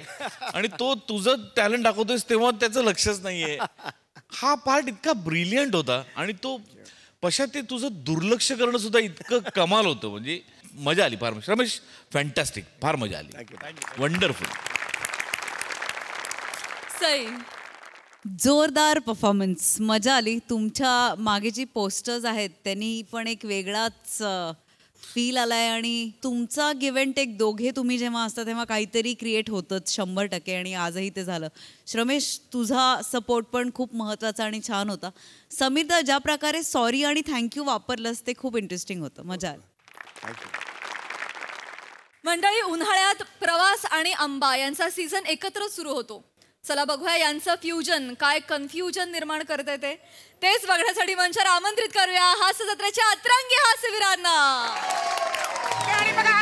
आणि तो तुझं टॅलेंट दाखवतोयस तेव्हा त्याचं लक्षच नाहीये. हा पार्ट इतका ब्रिलियंट होता, आणि तो पश्चात ते तुझं दुर्लक्ष करणं सुद्धा इतकं कमाल होतं. म्हणजे मजा आली फार. रमेश फॅन्टॅस्टिक, फार मजा आली. वंडरफुल. सई. जोरदार परफॉर्मन्स, मजा आली. तुमच्या मागे जी पोस्टर्स आहेत त्यांनी पण एक वेगळाच फील आलाय, आणि तुमचा गिव्ह अँड टेक दोघे तुम्ही जेव्हा असता तेव्हा काहीतरी क्रिएट होतंच 100%, आणि आजही ते झालं. श्रमेश, तुझा सपोर्ट पण खूप महत्त्वाचा आणि छान होता. समीरदा, ज्या प्रकारे सॉरी आणि थँक्यू वापरलंस ते खूप इंटरेस्टिंग होतं, मजा आली. मंडळी, उन्हाळ्यात प्रवास आणि आंबा यांचा सीझन एकत्र सुरू होतो. चला बघूया यांचं फ्युजन काय कन्फ्युजन निर्माण करते तेच बघण्यासाठी मंचावर आमंत्रित करूया हास्य जत्रेच्या अतरंगी हास्यवीरांना.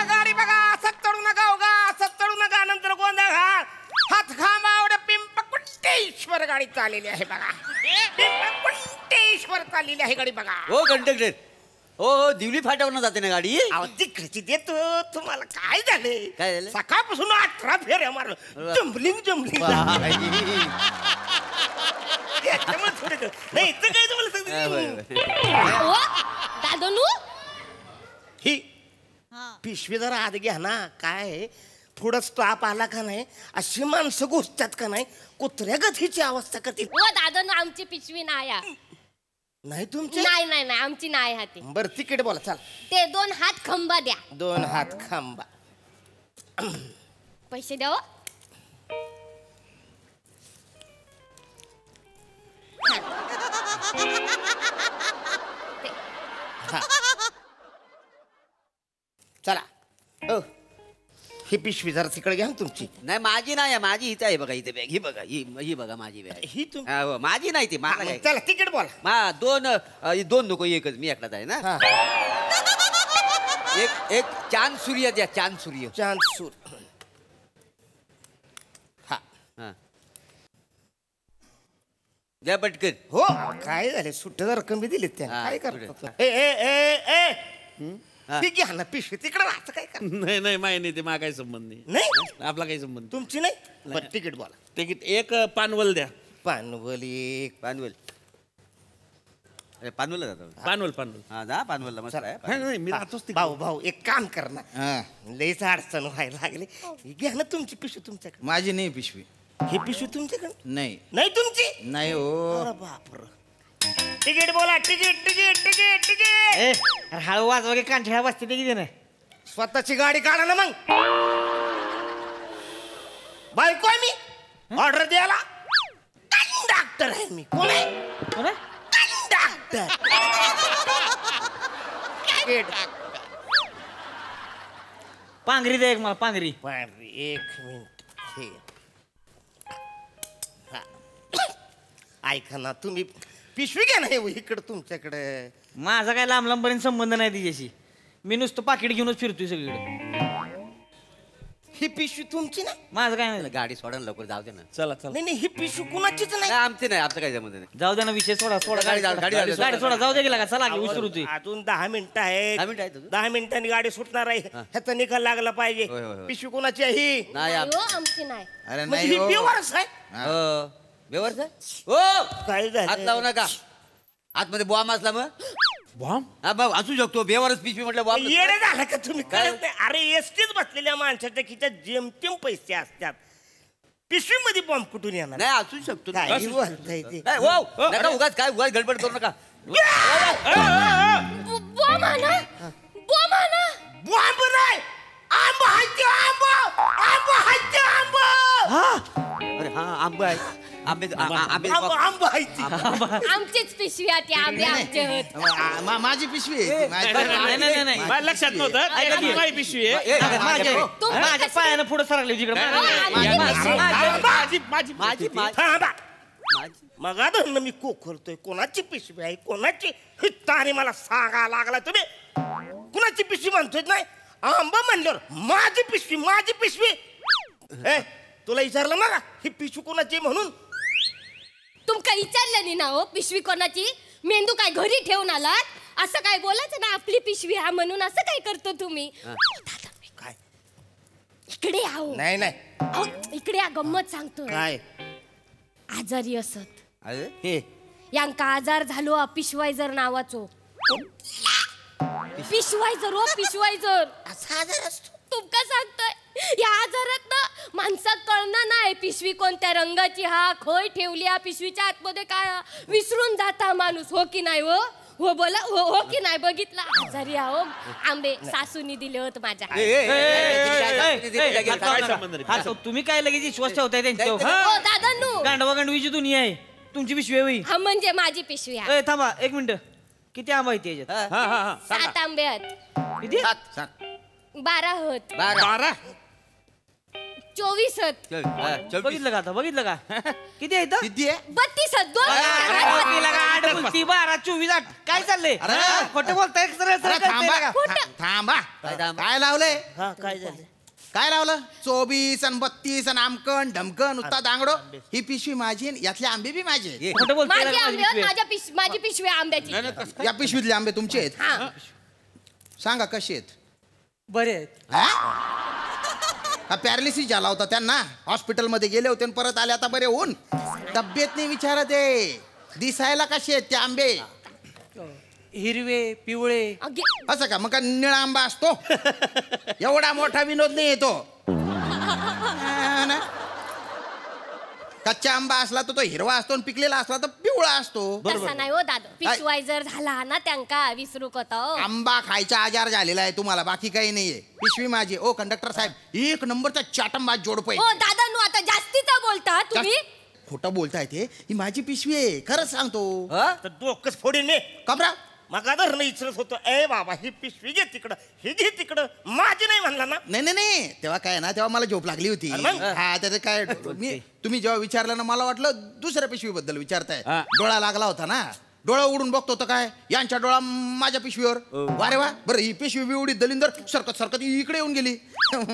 गाडी बघा, असं चढू नका उगा, असं चढू नका, नंतर गोंधळ घाल. हात खांबावर पिंपकुंटेश्वर गाडी चाललेली आहे बघा. पिंपकुंटेश्वर चाललेली आहे गाडी बघा. हो कंडक्टर, हो दिवली फाट्यावरनं जाते ना गाडी. तिकडची देतो. तुम्हाला काय झाले? काय झालं? सकाळपासून 18 फेऱ्या मारलं. जम्बलिंग नाही तर काय तुम्हाला दादनू ही पिशवी जरा आत घ्या ना. काय थोडं स्टॉप आला का नाही, अशी माणसं गोष्टात का नाही, कुत्र्या गतीची अवस्था करतील. दादनू आमची पिशवी नाही. नाही तुमची? नाही आमची नाही हाती. बरं तिकीट बोला. चल ते 2 हात खंबा द्या. 2 हात खांबा. पैसे द्या. चला. ही पिशवी जरा तिकडे घ्या तुमची. नाही माझी नाही, माझी हिच आहे बघा. इथे बॅग ही बघा, ही बघा माझी बॅग. ही माझी नाही ती. मला काय. चला तिकीट बोला. 2 नको, एकच. मी एकटाच आहे ना. एक चांद सूर्य द्या. चांद सूर्य. हा द्या पटकन. हो काय झाले, सुट्ट रक्कम बी दिलीत त्या. काय करतो? घ्या ना पिशवी तिकडे राहतं. काय कर. नाही माय नाही, ते मा काही संबंध नाही. आपला काही संबंध. तुमची नाही. बरं तिकीट बोला. तिकीट एक पानवल द्या. पानवल एक. पानवल. पानवलला जातो. पानवल. हा जा पानवलला. मस्त आहे. नाही मी राहतोच. भाऊ एक काम कर ना. लईच अडचण व्हायला लागली. घ्या ना तुमची पिशवी तुमच्याकडे. माझी नाही पिशवी. ही पिशवी तुमच्याकडे नाही. नाही तुमची नाही हो. बापर. तिकीट बोला. तिकीट. हळवाच वगैरे कांठ्या वाजते किती नाही. स्वतःची गाडी काढा ना मग. बायको आहे मी. ऑर्डर द्यायला कंडक्टर आहे मी. कोण आहे? कंडक्टर. पांघरी दे एक मला. पांघरी. एक मिनिट. ऐका ना तुम्ही पिशवी घ्या ना इकडं तुमच्याकडे. माझा काय लांब लांबपर्यंत संबंध नाही तिच्याशी. मी नुसतं पाकिट घेऊनच फिरतोय सगळीकडे. ही पिशवी तुमची ना? माझं काय नाही. गाडी सोडा लवकर जाऊ दे ना. चला चला. नाही नाही ही पिशवी कुणाचीच नाही. आमची नाही, आमचं काही जमत नाही. जाऊ दे ना विषय सोडा सोडा. गाडी सोडा जाऊ दे गेला का. चला उशीर होती. अजून 10 मिनिटं आहेत. 10 मिनिटांनी गाडी सुटणार आहे. ह्याचा निकाल लागला पाहिजे. पिशवी कुणाची आहे ही? नाही आमची नाही. अरे म्हणजे ही बेवारस आहे. बेवारस आहे? ओ काय झालं? हात लावू नका. आतमध्ये बॉम्ब असला मग बॉम्ब असू शकतो. बेवारस पिशवी म्हटलं बॉम्ब. येडे झालं का तुम्ही? कळत नाही. अरे एसटीच बसलेल्या माणसाच्या खिच्यात जेमतेम पैसे असतात. पिशवी मध्ये बॉम्ब कुठून येणार? नाही असू शकतो. काही बोलताय ते. नका उगाच काय उगाच गडबड करू नका. बॉम्ब आणा. बॉम्ब आणा. बॉम्ब नाही. आंब हायचे आंब. आंब हायचे आंब. अरे हा आंबे आहे. आंबे आंबे आंब हायचे. आमचीच पिशवी आहे ती. आंबे आमचे आहेत. माझी पिशवी आहे. नाही लक्षात नव्हतं. माझी पिशवी आहे. माझ्या पायानं पुढे सरकले तिकडे. माझी मग आता मी कोखरतोय. कोणाची पिशवी आहे कोणाची? ताने मला सांगा लागला तुम्ही. कुणाची पिशवी म्हणतोय? नाही आंबा म्हणल्यावर माझी पिशवी माझी पिशवी. तुला विचारलं ना ही पिशवी कोणाची म्हणून? तुमका विचारलं नाही ना हो पिशवी कोणाची? मेंदू काय घरी ठेवून आलात? असं काय बोलायचं ना आपली पिशवी हा म्हणून. असं काय करतो तुम्ही? काय इकडे आहो. नाही नाही इकडे या. गंमत सांगतो. काय आजारी असत हे यांका आजार झालो पिशवायझर नावाचो. पिशवायझर हो पिशवायझर. असा आजार असतो? तुमका सांगतोय या आजारात ना माणसात कळणार नाही पिशवी कोणत्या रंगाची हा खय ठेवली हा पिशवीच्या आतमध्ये काय विसरून जाता माणूस. हो की नाही? हो हो बोला. हो हो की नाही? बघितला आजारी आहो. आंबे सासूनी दिले होत माझ्या. तुम्ही काय लगेच विश्वास ठेवताय त्यांच्यावर? हो दादांनू. गांडवा गांडवीची दुनिया आहे. तुमची पिशवी आहे. हा म्हणजे माझी पिशवी आहे. थांबा एक मिनिट. किती आंबा आहे त्याच्यात? 7 आंबे आहेत. किती? 12 होत. 12 24 आहेत. बघितलं का आता? बघितलं का? किती आहेत? 32 आहेत. 2 12 24 8 काय चाललंय? खोटं बोलताय. थांबा. काय लावलंय? काय झालं? काय लावलं? 24 आणि 32 आणि आमकण ढमकण नुसता दांगडो. ही पिशवी माझी यातले आंबे बी माझे. खोटं बोलताय. माझी आंबे आहेत. माझी पिशवी आहे आंब्याची. या पिशवीतले आंबे तुमचे आहेत? सांगा कसे आहेत? बरे आहेत. हा पॅरालिसिस झाला होता त्यांना. हॉस्पिटलमध्ये गेले होते आणि परत आले आता बरे होऊन. तब्येत नाही विचारत आहे. दिसायला कसे आहेत ते आंबे? हिरवे पिवळे. असं का? मग का निळा आंबा असतो? एवढा मोठा विनोद नाही येतो. कच्चा आंबा असला तर तो हिरवा असतो आणि पिकलेला असला तर पिवळा असतो. तसा नाही हो दादा. पिशवायझर झाला ना त्यांका विसरू होता. आंबा खायचा आजार झालेला आहे तुम्हाला, बाकी काही नाहीये. पिशवी माझी. ओ कंडक्टर साहेब, एक नंबरचा चाटंबाज जोडपं आहे. हो दादा नु आता जास्तीचा बोलता तुम्ही. खोटं बोलताय ते. ही माझी पिशवी आहे, खरंच सांगतो. तर डोकंच फोडीन मी. कबरा मग आदर इचरत होतो. ए बाबा ही पिशवी घे तिकडं, ही घे तिकडं, माझी नाही म्हणला ना. नाही नाही नाही, तेव्हा काय ना, तेव्हा मला झोप लागली होती. हा त्याचं काय तुम्ही जेव्हा विचारलं ना, मला वाटलं दुसऱ्या पिशवीबद्दल विचारताय. डोळा लागला होता ना, डोळा उडून बघतो तर काय यांच्या डोळा माझ्या पिशवीवर. वारे वा. बरं ही पिशवी बी उडीत दलिंदर सरकत सरकत इकडे येऊन गेली.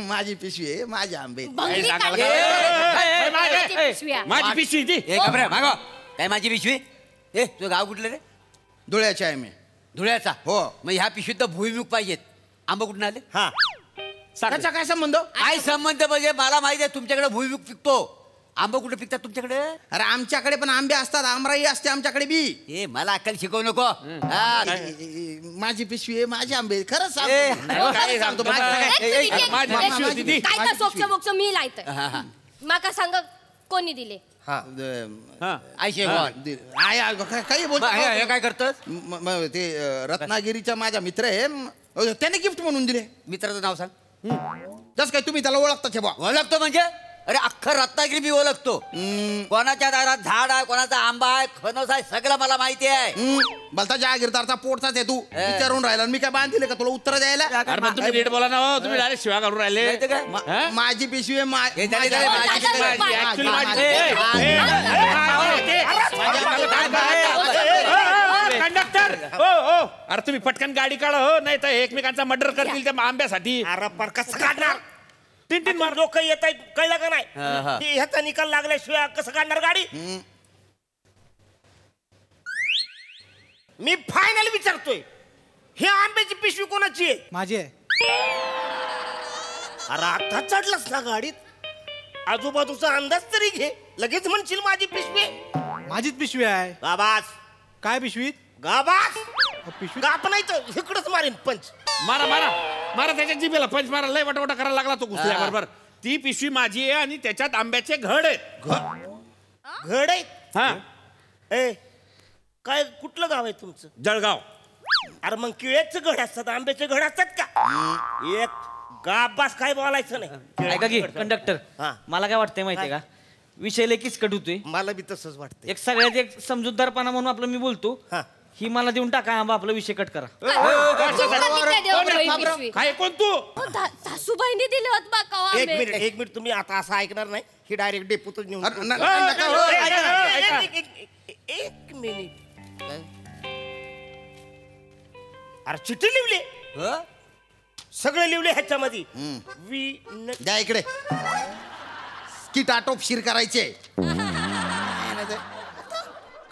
माझी पिशवी आहे, माझे आंबे. माझी पिशवी ती. काय माझी पिशवी? ए तुझं गाव कुठलं रे? धुळ्याचे आहे मी. धुळ्याचा? हो. मग ह्या पिशवीत तर भुईमुग पाहिजेत. आंबा कुठून आले? हा त्याचा काय संबंध? काय संबंध म्हणजे मला माहिती आहे तुमच्याकडे भुईमुग पिकतो. आंबा कुठे पिकतात तुमच्याकडे? अरे आमच्याकडे पण आंबे असतात, आमराई असते आमच्याकडे बी. ए मला अक्कल शिकवू नको. माझी पिशवी आहे, माझे आंबे. खरंच सांगतो. काय सोक्ष मोक्ष मी लायतोय. माका सांग कोणी दिले? काही बोलतो. काय करतोस? ते रत्नागिरीचा माझा मित्र आहे, त्याने गिफ्ट म्हणून दिले. मित्राचं नाव सांग. जस काय तुम्ही त्याला ओळखता? ओळखतो म्हणजे अरे अख्खं रत्नागिरी मी ओळखतो. कोणाच्या दारात झाड आहे, कोणाचा आंबा आहे, फणस आहे, सगळं मला माहिती आहे. भलता जहागीरदारचा पोटचाच आहे तू विचारून राहिला. मी काय बांध दिले का तुला उत्तर द्यायला? तुम्ही नीट बोला ना हो, तुम्ही डायरेक्ट शिवा घालून राहिले. माझी पिशवी आहे कंडक्टर. हो अरे तुम्ही पटकन गाडी काढा हो, नाही तर एकमेकांचा मर्डर करतील त्या आंब्यासाठी. अरे पर कसं काढणार? तीन मार लोक येत आहेत, कळलं का नाही? ह्याचा निकाल लागल्याशिवाय कसं काढणार गाडी? मी फायनल विचारतोय, हे आंब्याची पिशवी कोणाची आहे? माझी आहे. अरे आता चढलास ना गाडीत, आजूबाजूचा अंदाज तरी घे. लगेच म्हणशील माझी पिशवी. माझीच पिशवी आहे. गाबास. काय पिशवीत? गाबास. पिशवी गाप नाही तर इकडंच मारीन पंच. मारा मारा मारा त्याच्या जिभेला पंच मारा. लय वटवटा करायला लागला तो घुसल्या बरोबर. ती पिशवी माझी आहे आणि त्याच्यात आंब्याचे घड आहेत. घड आहे? हा. ए काय कुठलं गाव आहे तुमचं? जळगाव. अरे मग किळ्याचे घड असतात, आंब्याचे घड असतात का? एक गाबास काय बोलायचं नाही. ऐका की कंडक्टर, मला काय वाटतंय माहितीये का, विषय लय किचकट होतोय. मला बी तसंच वाटतं. एक सगळ्यात एक समजूतदारपणा म्हणून आपलं मी बोलतो, ही मला देऊन टाका आंबा, आपला विषय कट करा. काय कोण तू? सासूबाईंनी दिले होत बा कवा. एक मिनिट तुम्ही आता असं ऐकणार नाही. ही डायरेक्ट डेपोतच नेऊन. एक मिनिट. अरे चिठ्ठी लिवली, सगळे लिवले ह्याच्यामध्ये. द्या इकडे. किट आटोपशीर करायचे.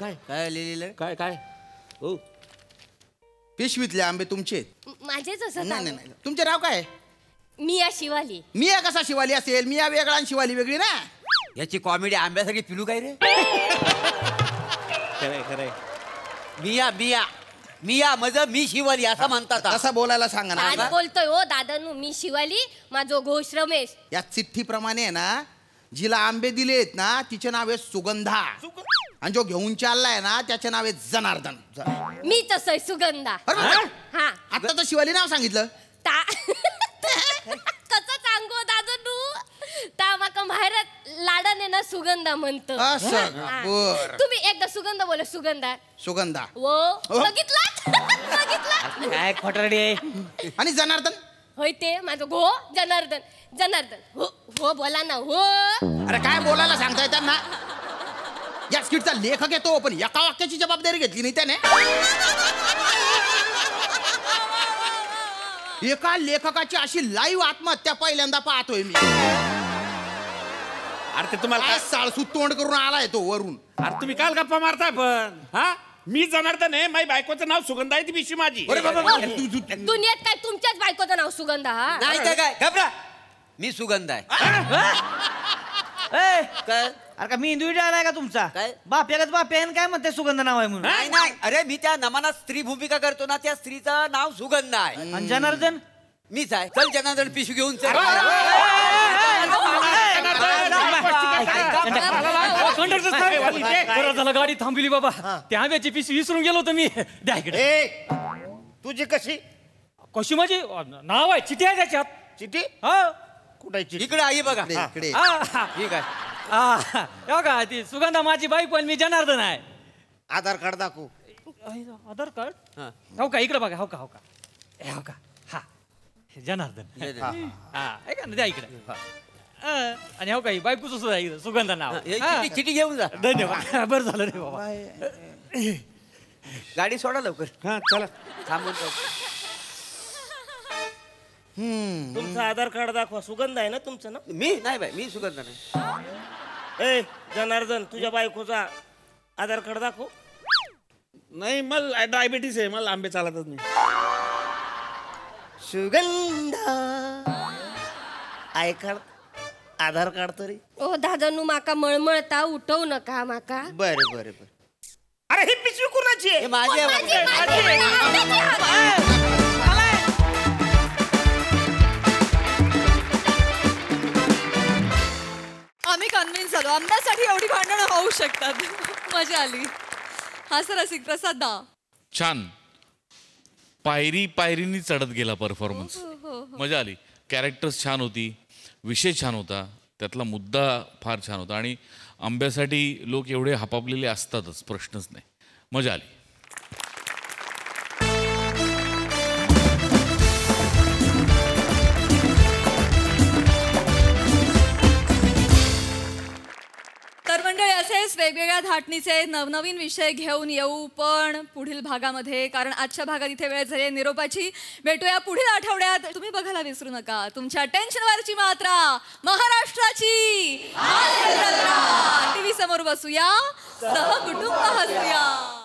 काय काय लिहिलेलं? काय काय? हो पिशवीतले आंबे तुमचे? माझेच असं. नाही तुमचे नाव काय? मिया शिवाली. मिया कसा शिवाली असेल? मिया वेगळा आणि शिवाली वेगळी ना. याची कॉमेडी आंब्यासाठी पिलू काय रे? खरंय खरंय. मिया मिया मिया म्हणजे मी शिवाली असं म्हणतात. असं बोलायला सांगा ना. काय बोलतोय हो दादानू? मी शिवाली, माझो घोष रमेश. या चिठ्ठीप्रमाणे आहे ना, जिला आंबे दिलेत ना तिचे नाव आहे सुगंधा, आणि जो घेऊन चाललाय ना त्याचे नाव आहे जनार्दन. मी तसं सुगंधा. हा आता तर शिवाली नाव सांगितलं. कसं सांगू दादानू? ता माका बाहेर लाडाने ना सुगंधा म्हणतो. तुम्ही एकदा सुगंधा बोला. सुगंधा सुगंधा. बघितला काय खोटारडी आहे. आणि जनार्दन? होय ते माझं घो जनार्दन. जनार्दन हो हो बोला ना हो. अरे काय बोलायला सांगताय त्यांना? या स्किटचा लेखक आहे तो, पण एका वाक्याची जबाबदारी घेतली नाही त्याने. एका लेखकाची अशी लाईव्ह आत्महत्या पहिल्यांदा पाहतोय मी. अरे ते तुम्हाला काय साळसूत तोंड करून आलाय तो वरून. अरे तुम्ही काल गप्पा मारताय पण. हा मी जनार्दन आहे, माझ्या बायकोचं नाव सुगंधा आहे, ती पिशवी माझी. दुनियेत काय तुमच्याच बायकोचं नाव सुगंधा? हा नाही तर काय घबरा, मी सुगंध आहे. अरे का मी इंडिव्हिज्युअल आलाय का तुमचा? काय बाप्यागत बाप्या काय म्हणते सुगंध नाव आहे म्हणून? नाही नाही, अरे मी त्या नमनात स्त्री भूमिका करतो ना, त्या स्त्रीचं नाव सुगंध आहे. आणि जनार्दन मीच आहे. चल जनार्दन पिशवी घेऊन चल. झालं गाडी थांबली बाबा. त्या आंब्याची पिशवी विसरून गेलो होतो मी. द्या इकडे. तुझी कशी? कशी माझी नाव आहे, चिठी आहे त्याच्यात. चिठी? हा कुठे? इकडे आई बघा. इकडे ठीक आहे. का ती सुगंधा माझी बायको आणि मी जनार्दन आहे. आधार कार्ड दाखव. आधार कार्ड? हो का इकडे बघा. हो का हो का हो का. हा जनार्दन. हा ऐका ना, द्या इकडे. आणि हो का बायकोचं सुद्धा इकडे सुगंधा नाव. चिठी घेऊन जा. धन्यवाद. बरं झालं रे बाबा. गाडी सोडा लवकर. हा चला थांबून. तुमचं आधार कार्ड दाखवा. सुगंध आहे ना तुमचं ना? मी नाही बाई, मी सुगंध नाही. ए जनार्दन, तुझ्या बायकोचा आधार कार्ड दाखव. नाही मला डायबिटीस आहे, मला आंबे चालतच नाही. Sugandha I card, Aadhaar card तरी. ओ दादानू माका मळमळता उठवू नका माका. बरं बरं बरं. अरे ही पिशवी कुणाची आहे? माझी आम्ही कन्व्हिन्स झालो, आमच्यासाठी एवढी भांडणं होऊ शकतात. मजा आली. हा सर रसिक प्रसाद दा. छान. पायरी पायरीनी चढत गेला परफॉर्मन्स. मजा आली. कॅरेक्टर्स छान होती, विषय छान होता, त्यातला मुद्दा फार छान होता आणि आंब्यासाठी लोक एवढे हापापलेले असतातच, प्रश्नच नाही. मजा आली. तर मंडळी असेच वेगवेगळ्या धाटणीचे नवनवीन विषय घेऊन येऊ पण पुढील भागामध्ये, कारण आजच्या भागात इथे वेळ झाली आहे निरोपाची. भेटूया पुढील आठवड्यात. तुम्ही बघायला विसरू नका तुमच्या टेन्शनवरची मात्रा महाराष्ट्राची टीव्ही समोर बसूया, सहकुटुंब हसूया.